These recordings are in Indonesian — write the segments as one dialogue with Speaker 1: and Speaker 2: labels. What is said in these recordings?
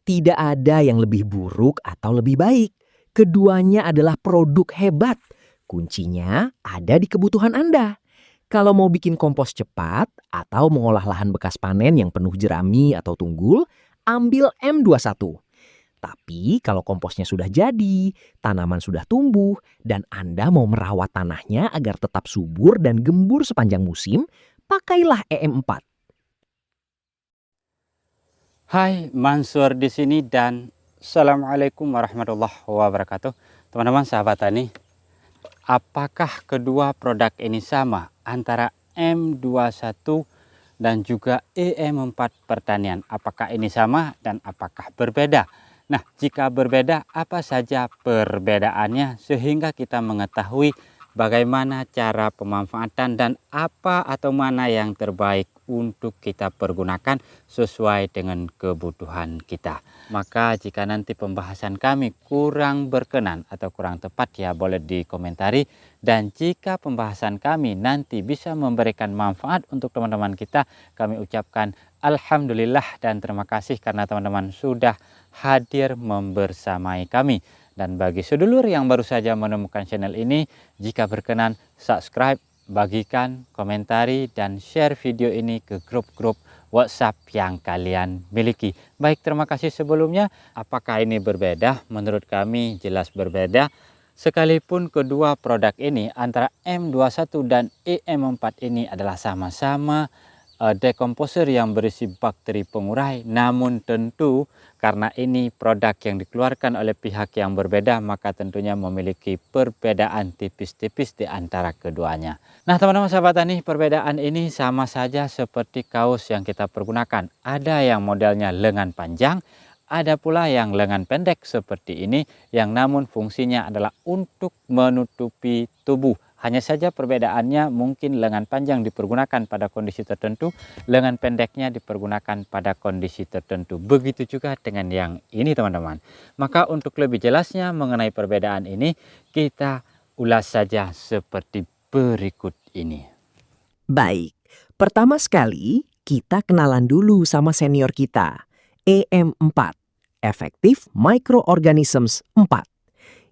Speaker 1: Tidak ada yang lebih buruk atau lebih baik. Keduanya adalah produk hebat. Kuncinya ada di kebutuhan Anda. Kalau mau bikin kompos cepat atau mengolah lahan bekas panen yang penuh jerami atau tunggul, ambil M21. Tapi kalau komposnya sudah jadi, tanaman sudah tumbuh, dan Anda mau merawat tanahnya agar tetap subur dan gembur sepanjang musim, pakailah EM4.
Speaker 2: Hai, Mansur di sini dan Assalamualaikum warahmatullahi wabarakatuh. Teman-teman sahabat tani, apakah kedua produk ini sama antara M21 dan juga EM4 pertanian? Apakah ini sama dan apakah berbeda? Nah, jika berbeda, apa saja perbedaannya sehingga kita mengetahui bagaimana cara pemanfaatan dan apa atau mana yang terbaik untuk kita pergunakan sesuai dengan kebutuhan kita. Maka jika nanti pembahasan kami kurang berkenan atau kurang tepat, ya boleh dikomentari. Dan jika pembahasan kami nanti bisa memberikan manfaat untuk teman-teman kita, kami ucapkan alhamdulillah dan terima kasih karena teman-teman sudah hadir membersamai kami. Dan bagi sedulur yang baru saja menemukan channel ini, jika berkenan subscribe, bagikan, komentari, dan share video ini ke grup-grup WhatsApp yang kalian miliki. Baik, terima kasih sebelumnya. Apakah ini berbeda? Menurut kami jelas berbeda. Sekalipun kedua produk ini antara M21 dan EM4 ini adalah sama-sama dekomposer yang berisi bakteri pengurai, namun tentu karena ini produk yang dikeluarkan oleh pihak yang berbeda, maka tentunya memiliki perbedaan tipis-tipis di antara keduanya. Nah teman-teman sahabat tani, perbedaan ini sama saja seperti kaos yang kita pergunakan. Ada yang modelnya lengan panjang, ada pula yang lengan pendek seperti ini, yang namun fungsinya adalah untuk menutupi tubuh. Hanya saja perbedaannya mungkin lengan panjang dipergunakan pada kondisi tertentu, lengan pendeknya dipergunakan pada kondisi tertentu. Begitu juga dengan yang ini teman-teman. Maka untuk lebih jelasnya mengenai perbedaan ini, kita ulas saja seperti berikut ini.
Speaker 1: Baik, pertama sekali kita kenalan dulu sama senior kita, EM4, Effective Microorganisms 4.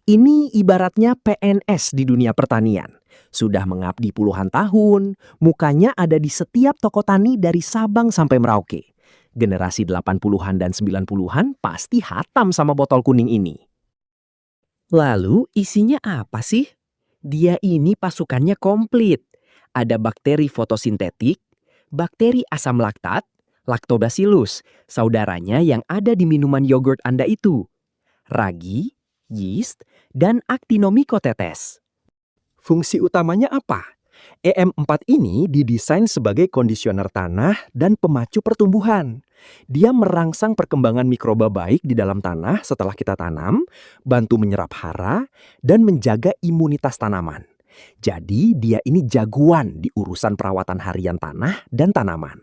Speaker 1: Ini ibaratnya PNS di dunia pertanian. Sudah mengabdi puluhan tahun, mukanya ada di setiap toko tani dari Sabang sampai Merauke. Generasi 80-an dan 90-an pasti hatam sama botol kuning ini. Lalu isinya apa sih? Dia ini pasukannya komplit. Ada bakteri fotosintetik, bakteri asam laktat, Lactobacillus, saudaranya yang ada di minuman yogurt Anda itu, ragi, yeast, dan Actinomycotetes. Fungsi utamanya apa? EM4 ini didesain sebagai kondisioner tanah dan pemacu pertumbuhan. Dia merangsang perkembangan mikroba baik di dalam tanah setelah kita tanam, bantu menyerap hara, dan menjaga imunitas tanaman. Jadi dia ini jagoan di urusan perawatan harian tanah dan tanaman.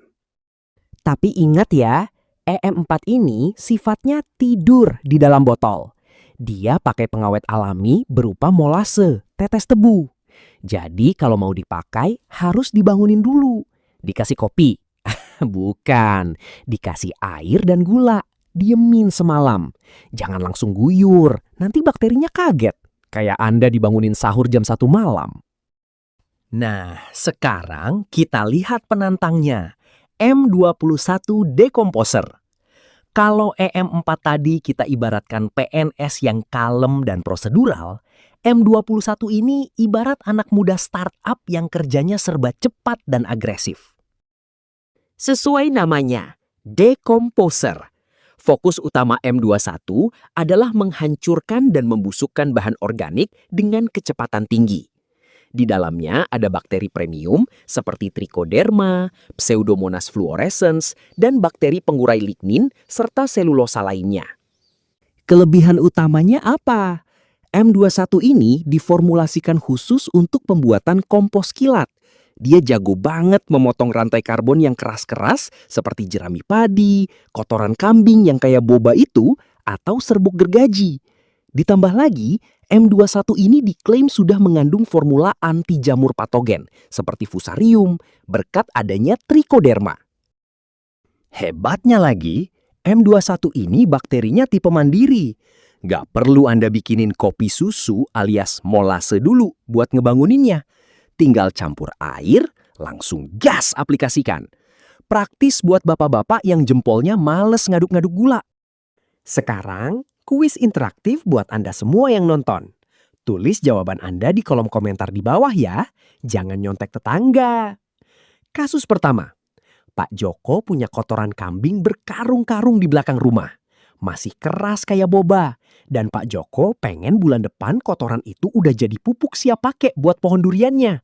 Speaker 1: Tapi ingat ya, EM4 ini sifatnya tidur di dalam botol. Dia pakai pengawet alami berupa molase, tetes tebu. Jadi kalau mau dipakai harus dibangunin dulu. Dikasih kopi. Bukan, dikasih air dan gula. Diemin semalam. Jangan langsung guyur, nanti bakterinya kaget. Kayak Anda dibangunin sahur jam 1 malam. Nah, sekarang kita lihat penantangnya. M21 Decomposer. Kalau EM4 tadi kita ibaratkan PNS yang kalem dan prosedural, M21 ini ibarat anak muda startup yang kerjanya serba cepat dan agresif. Sesuai namanya, Decomposer. Fokus utama M21 adalah menghancurkan dan membusukkan bahan organik dengan kecepatan tinggi. Di dalamnya ada bakteri premium seperti Trichoderma, Pseudomonas fluorescens, dan bakteri pengurai lignin serta selulosa lainnya. Kelebihan utamanya apa? M21 ini diformulasikan khusus untuk pembuatan kompos kilat. Dia jago banget memotong rantai karbon yang keras-keras seperti jerami padi, kotoran kambing yang kayak boba itu, atau serbuk gergaji. Ditambah lagi, M21 ini diklaim sudah mengandung formula anti jamur patogen seperti fusarium berkat adanya Trichoderma. Hebatnya lagi, M21 ini bakterinya tipe mandiri. Nggak perlu Anda bikinin kopi susu alias molase dulu buat ngebanguninnya. Tinggal campur air, langsung gas aplikasikan. Praktis buat bapak-bapak yang jempolnya males ngaduk-ngaduk gula. Sekarang, kuis interaktif buat Anda semua yang nonton. Tulis jawaban Anda di kolom komentar di bawah ya. Jangan nyontek tetangga. Kasus pertama. Pak Joko punya kotoran kambing berkarung-karung di belakang rumah. Masih keras kayak boba. Dan Pak Joko pengen bulan depan kotoran itu udah jadi pupuk siap pakai buat pohon duriannya.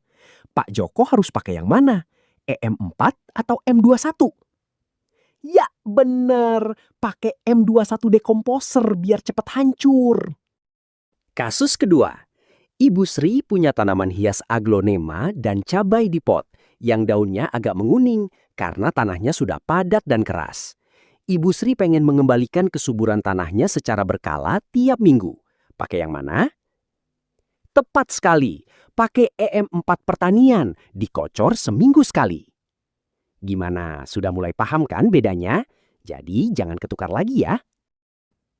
Speaker 1: Pak Joko harus pakai yang mana? EM4 atau M21? Ya bener, pakai M21 decomposer biar cepat hancur. Kasus kedua. Ibu Sri punya tanaman hias aglonema dan cabai di pot yang daunnya agak menguning karena tanahnya sudah padat dan keras. Ibu Sri pengen mengembalikan kesuburan tanahnya secara berkala tiap minggu. Pakai yang mana? Tepat sekali, pakai EM4 pertanian, dikocor seminggu sekali. Gimana, sudah mulai paham kan bedanya? Jadi jangan ketukar lagi ya.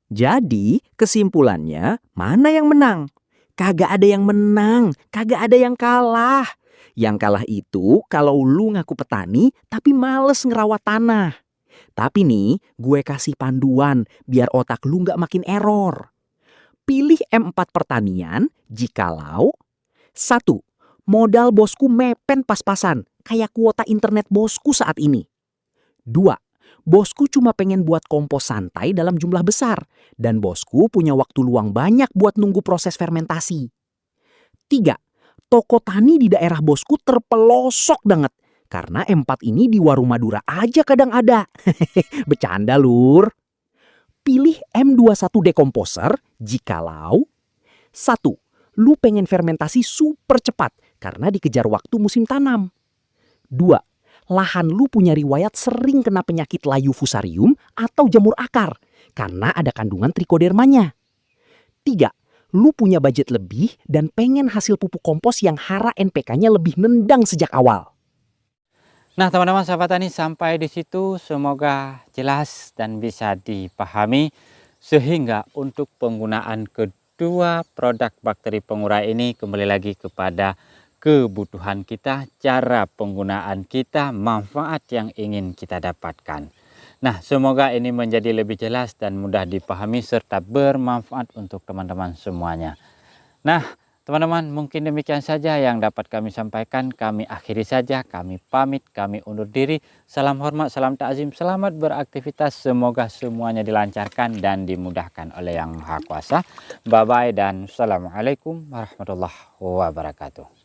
Speaker 1: Jadi kesimpulannya mana yang menang? Kagak ada yang menang, kagak ada yang kalah. Yang kalah itu kalau lu ngaku petani tapi males ngerawat tanah. Tapi nih, gue kasih panduan biar otak lu nggak makin error. Pilih M4 pertanian jikalau 1. Modal bosku mepen pas-pasan, kayak kuota internet bosku saat ini. 2. Bosku cuma pengen buat kompos santai dalam jumlah besar, dan bosku punya waktu luang banyak buat nunggu proses fermentasi. 3. Toko tani di daerah bosku terpelosok banget, karena M4 ini di warung Madura aja kadang ada. Bercanda lur. Pilih M21 decomposer jikalau 1. Lu pengen fermentasi super cepat karena dikejar waktu musim tanam. 2. Lahan lu punya riwayat sering kena penyakit layu fusarium atau jamur akar karena ada kandungan trikodermanya. 3. Lu punya budget lebih dan pengen hasil pupuk kompos yang hara NPK-nya lebih nendang sejak awal.
Speaker 2: Nah teman-teman sahabat tani, sampai di situ semoga jelas dan bisa dipahami sehingga untuk penggunaan kedua produk bakteri pengurai ini kembali lagi kepada kebutuhan kita, cara penggunaan kita, manfaat yang ingin kita dapatkan. Nah semoga ini menjadi lebih jelas dan mudah dipahami serta bermanfaat untuk teman-teman semuanya. Nah teman-teman, mungkin demikian saja yang dapat kami sampaikan. Kami akhiri saja, kami pamit, kami undur diri. Salam hormat, salam takzim, selamat beraktivitas. Semoga semuanya dilancarkan dan dimudahkan oleh Yang Maha Kuasa. Bye-bye dan Assalamualaikum warahmatullahi wabarakatuh.